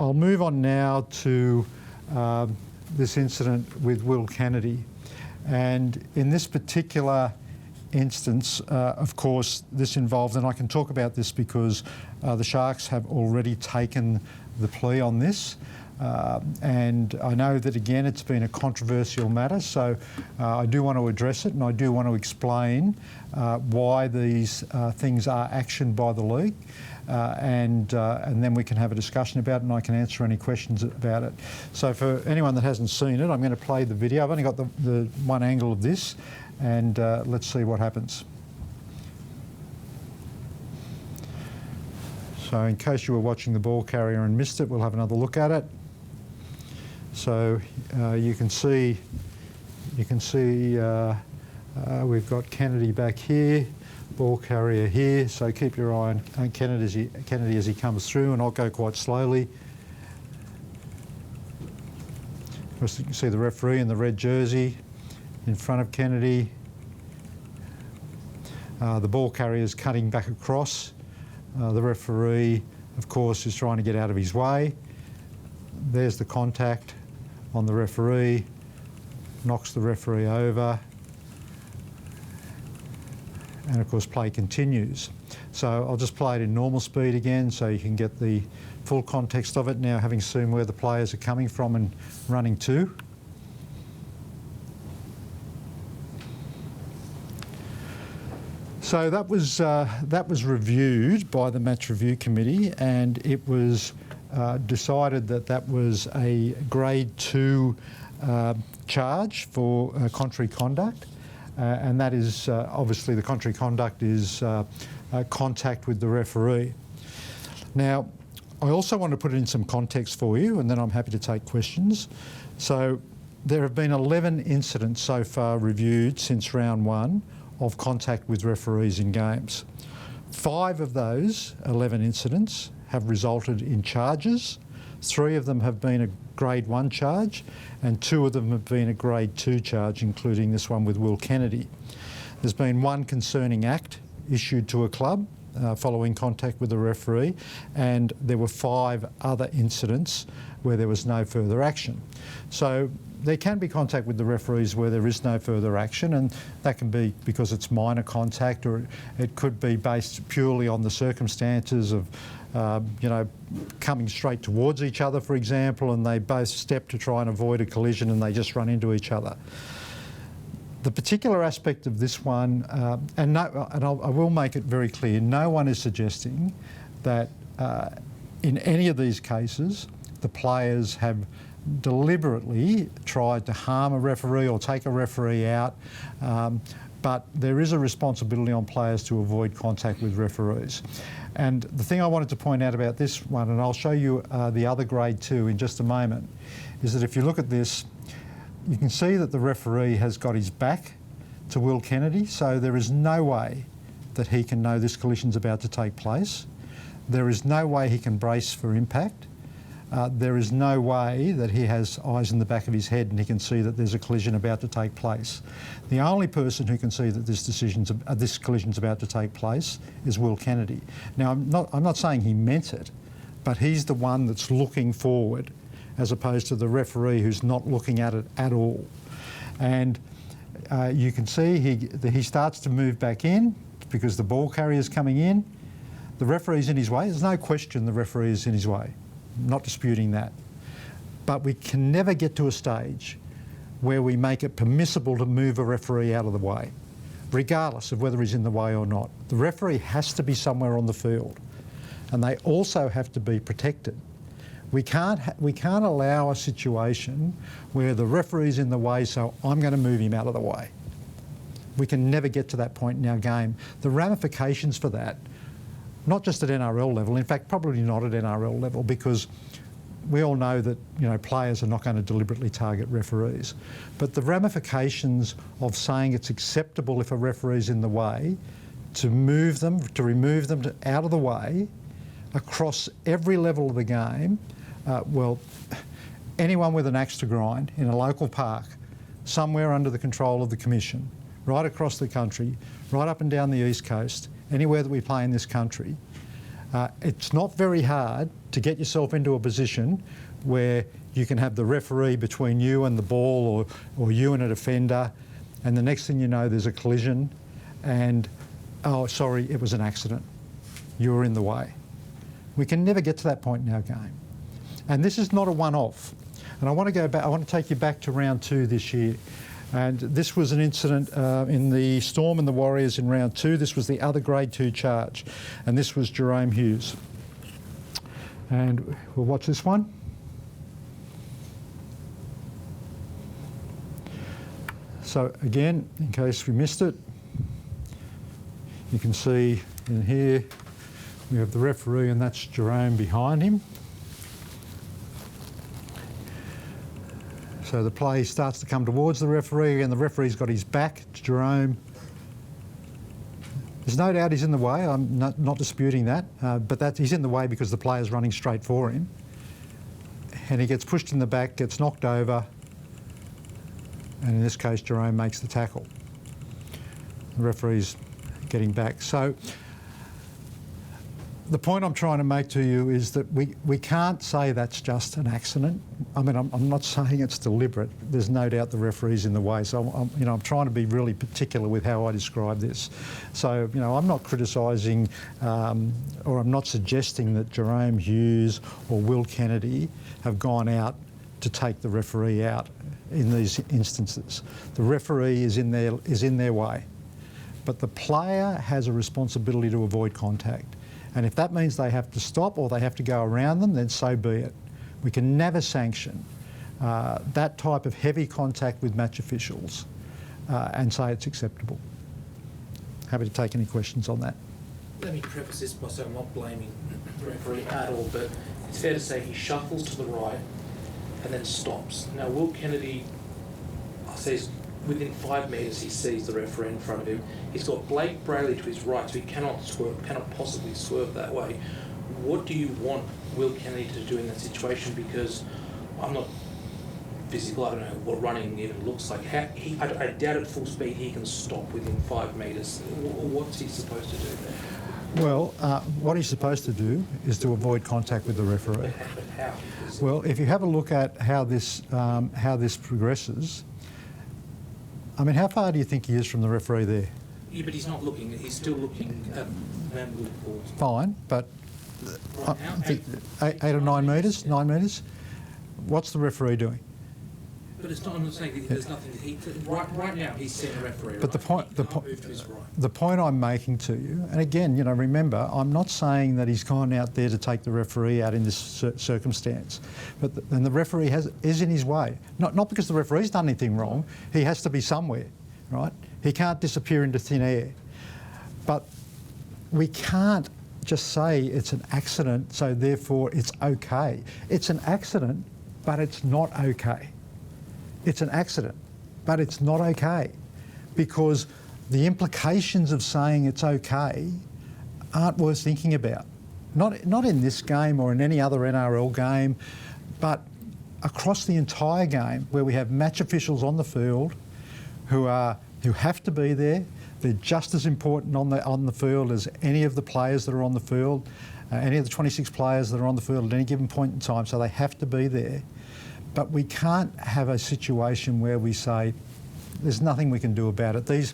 I'll move on now to this incident with Will Kennedy. And in this particular instance, of course, this involved, and I can talk about this because the Sharks have already taken the plea on this. And I know that, again, it's been a controversial matter, so I do want to address it, and I do want to explain why these things are actioned by the league, and then we can have a discussion about it, and I can answer any questions about it. So for anyone that hasn't seen it, I'm going to play the video. I've only got the one angle of this, and let's see what happens. So in case you were watching the ball carrier and missed it, we'll have another look at it. So you can see we've got Kennedy back here, ball carrier here. So keep your eye on Kennedy as he comes through, and I'll go quite slowly. First, you can see the referee in the red jersey in front of Kennedy. The ball carrier is cutting back across. The referee, of course, is trying to get out of his way. There's the contact on the referee, knocks the referee over, and of course play continues. So I'll just play it in normal speed again so you can get the full context of it now, having seen where the players are coming from and running to. So that was reviewed by the Match Review Committee, and it was decided that that was a Grade 2 charge for contrary conduct, and that is obviously the contrary conduct is contact with the referee. Now, I also want to put it in some context for you, and then I'm happy to take questions. So there have been 11 incidents so far reviewed since round 1 of contact with referees in games. 5 of those 11 incidents have resulted in charges. 3 of them have been a Grade 1 charge, and 2 of them have been a Grade 2 charge, including this one with Will Kennedy. There's been 1 concerning act issued to a club following contact with the referee, and there were 5 other incidents where there was no further action. So there can be contact with the referees where there is no further action, and that can be because it's minor contact, or it could be based purely on the circumstances of coming straight towards each other, for example, and they both step to try and avoid a collision and they just run into each other. The particular aspect of this one, I will make it very clear, no one is suggesting that in any of these cases the players have deliberately tried to harm a referee or take a referee out, but there is a responsibility on players to avoid contact with referees. And the thing I wanted to point out about this one, and I'll show you the other Grade 2 in just a moment, is that if you look at this, you can see that the referee has got his back to Will Kennedy, so there is no way that he can know this collision's about to take place. There is no way he can brace for impact. There is no way that he has eyes in the back of his head and he can see that there's a collision about to take place. The only person who can see that this collision's about to take place is Will Kennedy. Now, I'm not saying he meant it, but he's the one that's looking forward, as opposed to the referee who's not looking at it at all. And you can see he starts to move back in because the ball carrier's coming in. The referee's in his way. There's no question the referee is in his way. I'm not disputing that. But we can never get to a stage where we make it permissible to move a referee out of the way, regardless of whether he's in the way or not. The referee has to be somewhere on the field, and they also have to be protected. We can't allow a situation where the referee's in the way, so I'm going to move him out of the way. We can never get to that point in our game. The ramifications for that, not just at NRL level, in fact probably not at NRL level, because we all know that players are not going to deliberately target referees. But the ramifications of saying it's acceptable if a referee's in the way to remove them out of the way across every level of the game, well, anyone with an axe to grind in a local park, somewhere under the control of the Commission, right across the country, right up and down the East Coast, anywhere that we play in this country, it's not very hard to get yourself into a position where you can have the referee between you and the ball, or you and a defender, and the next thing you know there's a collision and, oh sorry, it was an accident. You were in the way. We can never get to that point in our game. And this is not a one-off. And I want to go back, I want to take you back to round 2 this year. And this was an incident in the Storm and the Warriors in round 2. This was the other grade 2 charge. And this was Jerome Hughes. And we'll watch this one. So again, in case we missed it, you can see in here we have the referee, and that's Jerome behind him. So the play starts to come towards the referee, and the referee's got his back to Jerome. There's no doubt he's in the way, I'm not disputing that, but he's in the way because the player's running straight for him. And he gets pushed in the back, gets knocked over, and in this case Jerome makes the tackle. The referee's getting back. So the point I'm trying to make to you is that we can't say that's just an accident. I mean, I'm not saying it's deliberate. There's no doubt the referee's in the way. So I'm trying to be really particular with how I describe this. So I'm not criticising or I'm not suggesting that Jerome Hughes or Will Kennedy have gone out to take the referee out in these instances. The referee is in their way, but the player has a responsibility to avoid contact. And if that means they have to stop or they have to go around them, then so be it. We can never sanction that type of heavy contact with match officials and say it's acceptable. Happy to take any questions on that. Let me preface this by saying I'm not blaming the referee at all, but it's fair to say he shuffles to the right and then stops. Now, Will Kennedy says within 5 metres he sees the referee in front of him. He's got Blake Brayley to his right, so he cannot possibly swerve that way. What do you want Will Kennedy to do in that situation? Because I'm not physical, I don't know what running even looks like. I doubt at full speed he can stop within 5 metres. What's he supposed to do there? Well, what he's supposed to do is to avoid contact with the referee. But how? Well, if you have a look at how this progresses, I mean, how far do you think he is from the referee there? Yeah, but he's not looking. He's still looking at Will Paul. Fine, but Right now, 8 or 9 metres? 9 metres? What's the referee doing? But it's not. I'm not saying that there's nothing. Right now, he's seeing a referee. But right? the point I'm making to you, and again, remember, I'm not saying that he's gone out there to take the referee out in this circumstance, but and the referee is in his way. Not because the referee's done anything wrong. He has to be somewhere, right? He can't disappear into thin air. But we can't just say it's an accident, so therefore it's okay. It's an accident, but it's not okay. It's an accident, but it's not okay, because the implications of saying it's okay aren't worth thinking about. Not in this game or in any other NRL game, but across the entire game, where we have match officials on the field who have to be there. They're just as important on the field as any of the players that are on the field, any of the 26 players that are on the field at any given point in time, so they have to be there. But we can't have a situation where we say, there's nothing we can do about it. These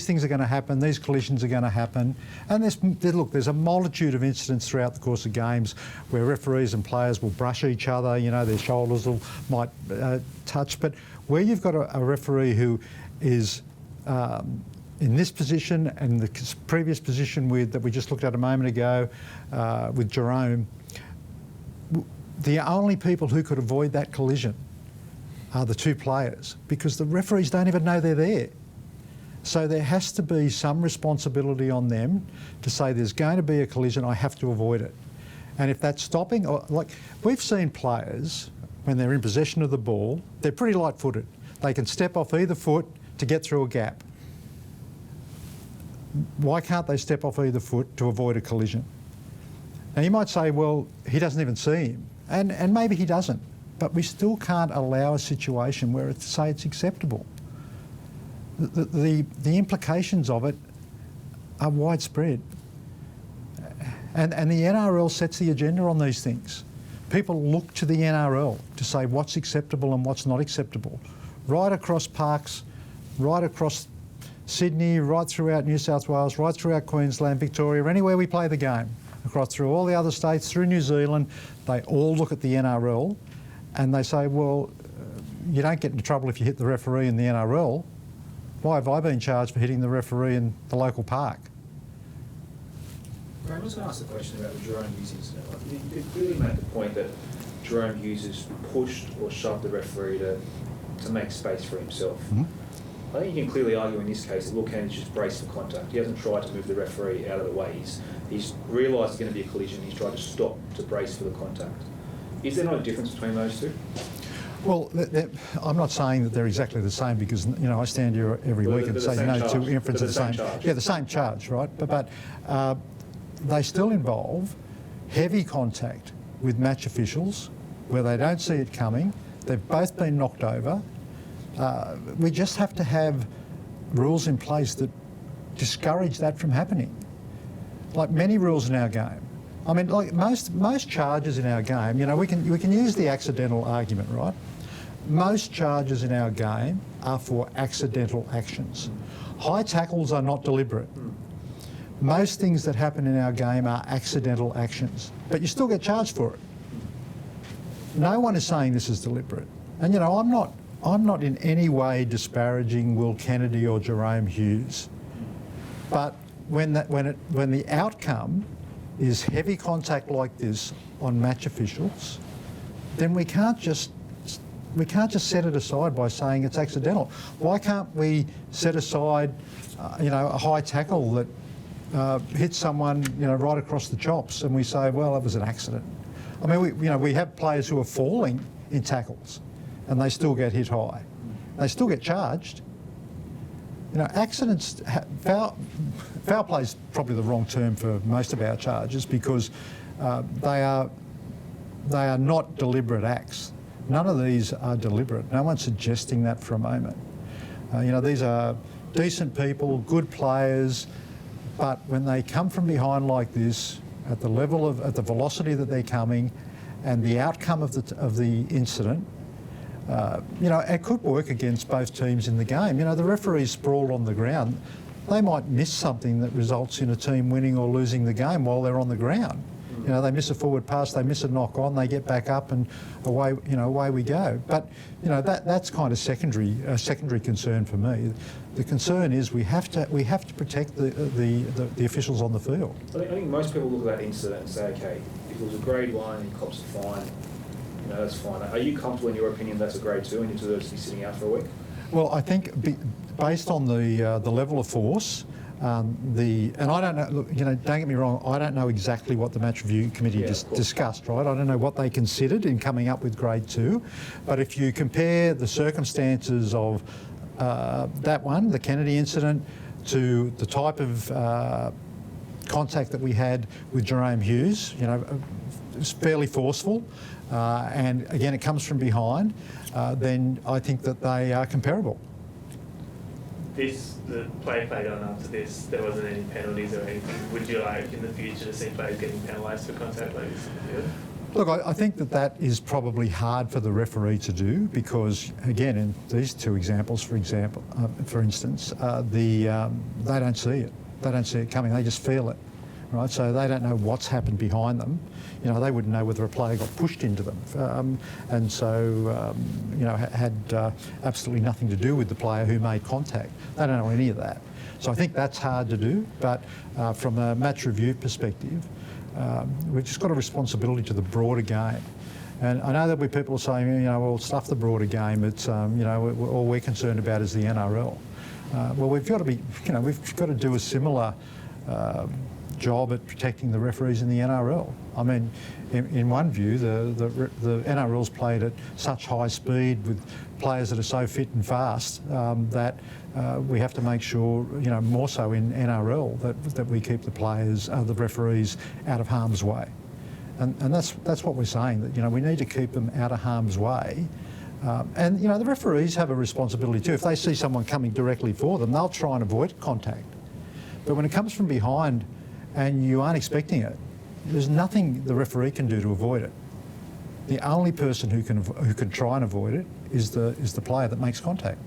things are going to happen, these collisions are going to happen. And there's a multitude of incidents throughout the course of games where referees and players will brush each other, their shoulders might touch. But where you've got a referee who is in this position and the previous position that we just looked at a moment ago with Jerome, the only people who could avoid that collision are the two players, because the referees don't even know they're there. So there has to be some responsibility on them to say there's going to be a collision, I have to avoid it. And if that's stopping, or like we've seen players, when they're in possession of the ball, they're pretty light-footed. They can step off either foot to get through a gap. Why can't they step off either foot to avoid a collision? Now you might say, well, he doesn't even see him. And maybe he doesn't, but we still can't allow a situation where it's acceptable. The implications of it are widespread. And the NRL sets the agenda on these things. People look to the NRL to say what's acceptable and what's not acceptable. Right across parks, right across Sydney, right throughout New South Wales, right throughout Queensland, Victoria, anywhere we play the game, across through all the other states, through New Zealand, they all look at the NRL and they say, well, you don't get into trouble if you hit the referee in the NRL. Why have I been charged for hitting the referee in the local park? Graham, I was going to ask a question about the Jerome Hughes incident. You could clearly make the point that Jerome Hughes has pushed or shoved the referee to make space for himself. Mm-hmm. I think you can clearly argue in this case that Will Kennedy's just braced for contact. He hasn't tried to move the referee out of the way. He's realised there's going to be a collision. He's tried to stop to brace for the contact. Is there not a difference between those two? Well, I'm not saying that they're exactly the same because, you know, I stand here every week and say, two inferences are the same. Charge. Yeah, the same charge, right? But they still involve heavy contact with match officials where they don't see it coming. They've both been knocked over. We just have to have rules in place that discourage that from happening. Like many rules in our game. I mean, like most charges in our game, you know, we can use the accidental argument, right? Most charges in our game are for accidental actions. High tackles are not deliberate. Most things that happen in our game are accidental actions, but you still get charged for it. No one is saying this is deliberate. And, you know, I'm not in any way disparaging Will Kennedy or Jerome Hughes. But when the outcome is heavy contact like this on match officials, then we can't just set it aside by saying it's accidental. Why can't we set aside, you know, a high tackle that hits someone, you know, right across the chops, and we say, well, it was an accident. I mean, we have players who are falling in tackles, and they still get hit high. They still get charged. You know, accidents, foul play is probably the wrong term for most of our charges because they are not deliberate acts. None of these are deliberate. No one's suggesting that for a moment. You know, these are decent people, good players, but when they come from behind like this, at the velocity that they're coming, and the outcome of the incident, you know, it could work against both teams in the game. You know, the referees sprawled on the ground. They might miss something that results in a team winning or losing the game while they're on the ground. You know, they miss a forward pass, they miss a knock on, they get back up, and away we go. But you know, that's kind of a secondary concern for me. The concern is we have to protect the officials on the field. I think most people look at that incident and say, okay, if it was a grade 1 and he cops a fine, you know, that's fine. Are you comfortable in your opinion that's a grade 2 and you deserve to be sitting out for a week? Well, I think based on the level of force, and I don't know. Look, you know, don't get me wrong. I don't know exactly what the match review committee discussed. Right, I don't know what they considered in coming up with grade 2. But if you compare the circumstances of that one, the Kennedy incident, to the type of contact that we had with Jerome Hughes, you know, it's fairly forceful, and again, it comes from behind. Then I think that they are comparable. The play played on after this, there wasn't any penalties or anything. Would you like in the future to see players getting penalised for contact like this in the field? Look, I think that is probably hard for the referee to do because, again, in these two examples, for instance, they don't see it. They don't see it coming. They just feel it, right? So they don't know what's happened behind them. You know, they wouldn't know whether a player got pushed into them, and so you know, had absolutely nothing to do with the player who made contact. They don't know any of that. So I think that's hard to do. But from a match review perspective, we've just got a responsibility to the broader game. And I know there'll be people saying, you know, well, stuff the broader game. It's you know, all we're concerned about is the NRL. Well, we've got to be, you know, we've got to do a similar job at protecting the referees in the NRL. I mean, in one view, the NRL's played at such high speed with players that are so fit and fast that we have to make sure, you know, more so in NRL, that we keep the players, the referees, out of harm's way. And that's what we're saying, that, you know, we need to keep them out of harm's way. And, you know, the referees have a responsibility too. If they see someone coming directly for them, they'll try and avoid contact. But when it comes from behind and you aren't expecting it, There's nothing the referee can do to avoid it. The only person who can try and avoid it is the player that makes contact.